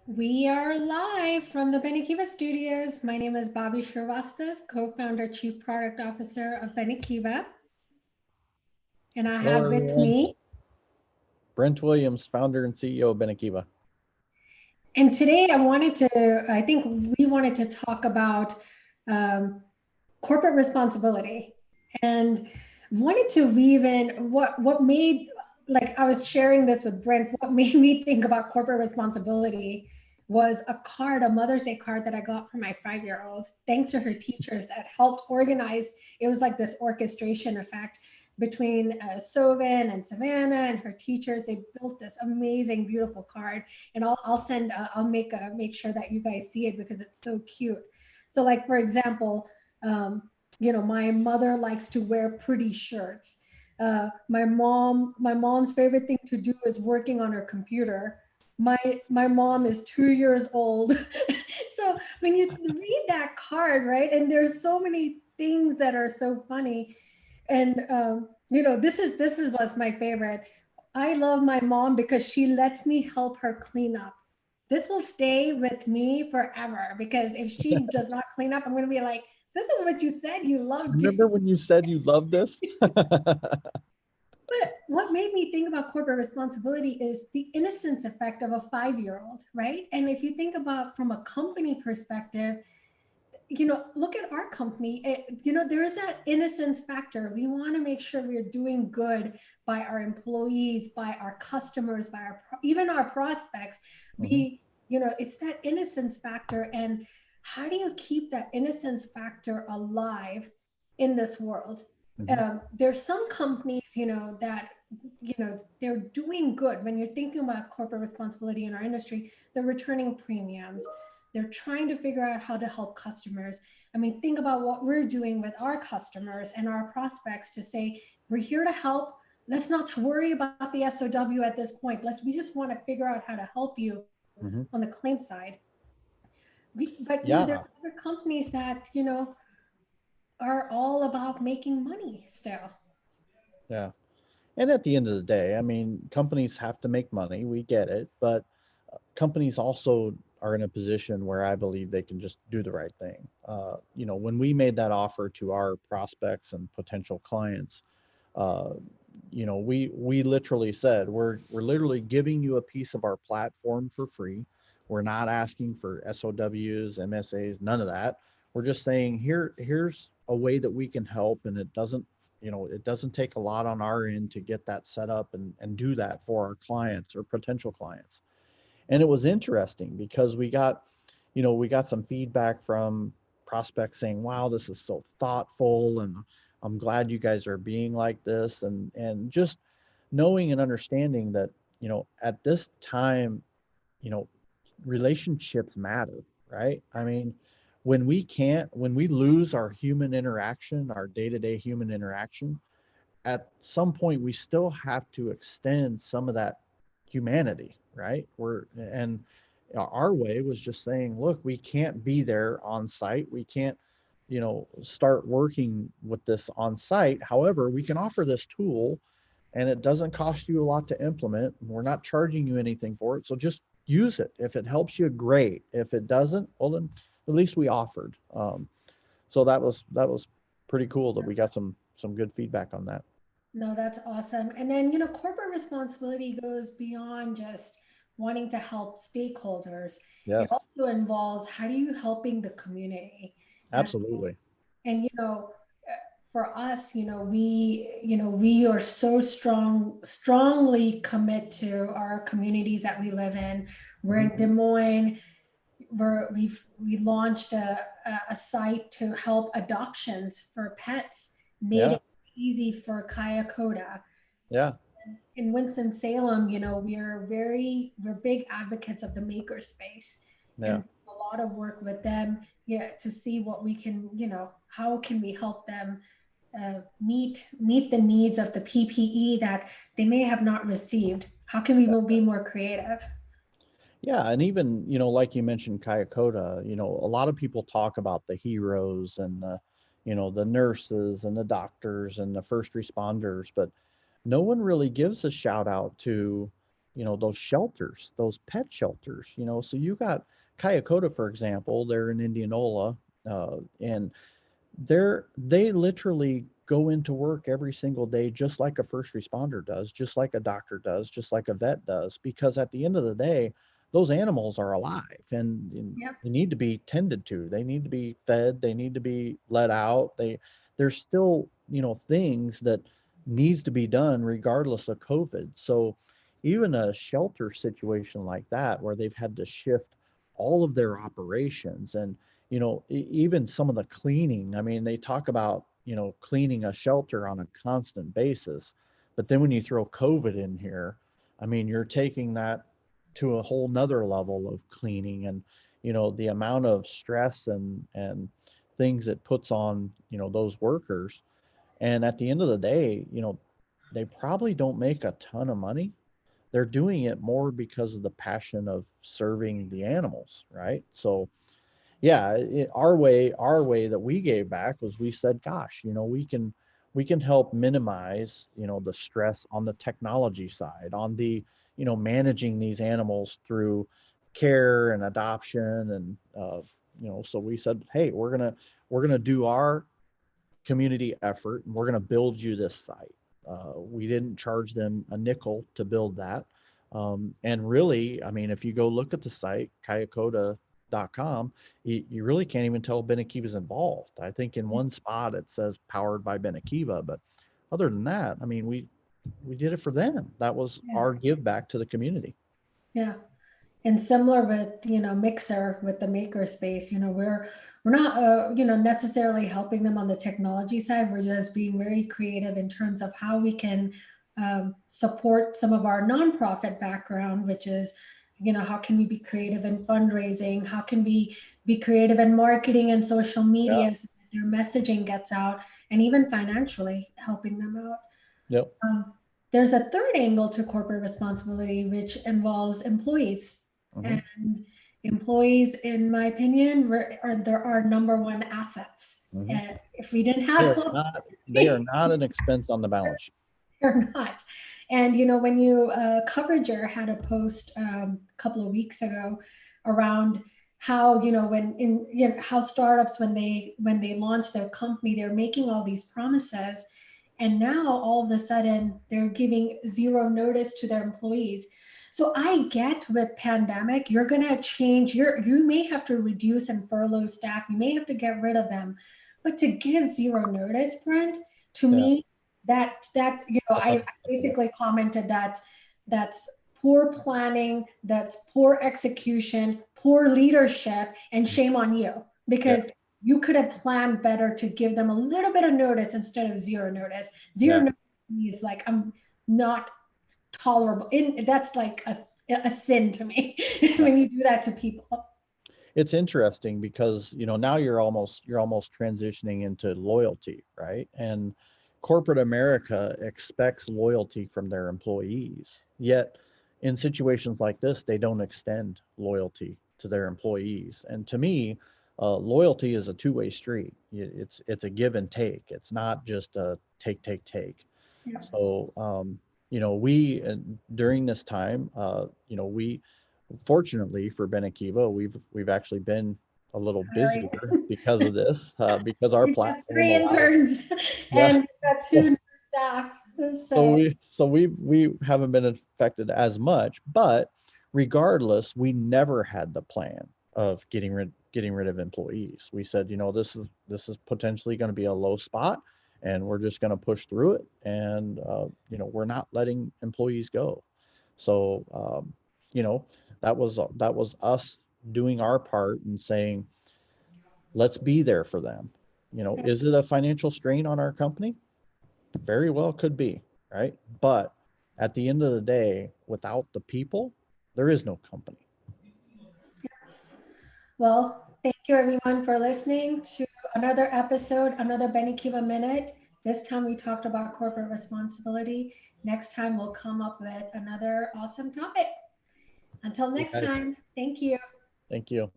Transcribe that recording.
We are live from the Benekiva studios. My name is Bobby Srivastav, co-founder, chief product officer of Benekiva. And I Hello, have with everyone. me, Brent Williams, founder and CEO of Benekiva. and today I think we wanted to talk about um, corporate responsibility and wanted to weave in what made, like I was sharing this with Brent, what made me think about corporate responsibility was a card, a Mother's Day card that I got from my 5-year-old, thanks to her teachers that helped organize. It was like this orchestration effect between Sovin and Savannah and her teachers. They built this amazing, beautiful card, and I'll send, make sure that you guys see it because it's so cute. So, like for example, my mother likes to wear pretty shirts. My mom's favorite thing to do is working on her computer. My mom is 2 years old. So when you read that card, right, and there's so many things that are so funny, and this is what's my favorite. I love my mom because she lets me help her clean up. This will stay with me forever because if she does not clean up, I'm going to be like, this is what you said you love doing. Remember when you said you loved this? But what made me think about corporate responsibility is the innocence effect of a 5-year-old, right? And if you think about from a company perspective, look at our company. There is that innocence factor. We want to make sure we're doing good by our employees, by our customers, by even our prospects. Mhm, It's that innocence factor. And how do you keep that innocence factor alive in this world? mhm. There's some companies, that they're doing good. When you're thinking about corporate responsibility in our industry, they're returning premiums, they're trying to figure out how to help customers. I mean, think about what we're doing with our customers and our prospects to say, we're here to help. Let's not worry about the SOW at this point. We just want to figure out how to help you on the Mhm. claim side. But there's Yeah, other companies that, are all about making money still. yeah. And at the end of the day, I mean, companies have to make money. We get it, but companies also are in a position where I believe they can just do the right thing. When we made that offer to our prospects and potential clients, uh, we literally said we're literally giving you a piece of our platform for free. We're not asking for SOWs, MSAs, none of that. We're just saying here's a way that we can help, and it doesn't take a lot on our end to get that set up and do that for our clients or potential clients. And it was interesting because we got some feedback from prospects saying, wow, this is so thoughtful, and I'm glad you guys are being like this. And just knowing and understanding that, at this time, you know relationships matter, right? I mean, when we lose our human interaction, our day-to-day human interaction, at some point we still have to extend some of that humanity, right? Our way was just saying, look, we can't be there on site. We can't, start working with this on site. However, we can offer this tool, and it doesn't cost you a lot to implement. We're not charging you anything for it. So just use it. If it helps you, great. If it doesn't, well, then at least we offered. So that was pretty cool that we got some good feedback on that. No, that's awesome. And then, corporate responsibility goes beyond just wanting to help stakeholders. It Yes, also involves how do you helping the community? And, absolutely. and for us, we are so strongly commit to our communities that we live in. We're Mhm. in Des Moines. We launched a site to help adoptions for pets, made Yeah, it easy for Kayakota. yeah, In Winston-Salem, we're big advocates of the makerspace yeah, and a lot of work with them, yeah, to see what we can, how can we help them meet the needs of the PPE that they may have not received. How can we be more creative? yeah. And even, like you mentioned, Kayakota, a lot of people talk about the heroes and the nurses and the doctors and the first responders, but no one really gives a shout out to those shelters, those pet shelters, so you got Kayakota, for example, they're in Indianola, and they literally go into work every single day, just like a first responder does, just like a doctor does, just like a vet does, because at the end of the day, those animals are alive, and Yep. they need to be tended to. They need to be fed. They need to be let out. There's still, things that needs to be done regardless of COVID. So even a shelter situation like that, where they've had to shift all of their operations, and even some of the cleaning. I mean, they talk about, cleaning a shelter on a constant basis. But then when you throw COVID in here, I mean, you're taking that to a whole nother level of cleaning, and, the amount of stress and things it puts on, those workers. And at the end of the day, they probably don't make a ton of money. They're doing it more because of the passion of serving the animals, right? So yeah, our way that we gave back was, we said, gosh, we can help minimize, the stress on the technology side, on the, managing these animals through care and adoption. And so we said, hey, we're gonna do our community effort, and we're gonna build you this site. We didn't charge them a nickel to build that. And really, I mean, if you go look at the site, kayakota.com, you really can't even tell Benekiva's involved. I think in one spot it says powered by Benekiva, but other than that, I mean, we did it for them. That was Yeah. our give back to the community. Yeah. And similar with, Mixer with the maker space, we're not necessarily helping them on the technology side. We're just being very creative in terms of how we can support some of our nonprofit background, which is, how can we be creative in fundraising? How can we be creative in marketing and social Yeah. media so that their messaging gets out, and even financially helping them out. Yep. Um, there's a third angle to corporate responsibility, which involves employees. Hmm. And employees, in my opinion, are our number one assets. Hmm. And if we didn't They have are them, not, they are not an expense on the balance sheet. they're not. And when Coverager had a post a couple of weeks ago around how how startups, when they launch their company, they're making all these promises, and now all of a sudden they're giving zero notice to their employees. So I get, with pandemic, you're gonna change. You may have to reduce and furlough staff. You may have to get rid of them, but to give zero notice, Brent, to Yeah, me, that that's I unacceptable. basically commented that that's poor planning, that's poor execution, poor leadership, and shame on you, Yeah, because you could have planned better to give them a little bit of notice instead of zero notice. Zero yeah. notice is like, I'm not tolerable. That's like a sin to me Yeah. when you do that to people. It's interesting because, now you're almost transitioning into loyalty, right? And corporate America expects loyalty from their employees. Yet in situations like this, they don't extend loyalty to their employees. And to me, loyalty is a two-way street. It's a give and take. It's not just a take. Yeah. So, we during this time, we fortunately for Benekiva, we've actually been a little Hiring. busier because of this, because our We've got platform 3 allows. interns Yeah. and we've got So, 2 new staff. so So we so we haven't been affected as much, but regardless, we never had the plan of getting rid of employees. We said, this is potentially going to be a low spot, and we're just going to push through it, and we're not letting employees go. So you know that was us doing our part and saying, let's be there for them. Is it a financial strain on our company? Very well could be, right? But at the end of the day, without the people, there is no company. well, thank you everyone for listening to another episode, another Benekiva Minute. This time we talked about corporate responsibility. Next time we'll come up with another awesome topic. Until next Okay. time, thank you. Thank you.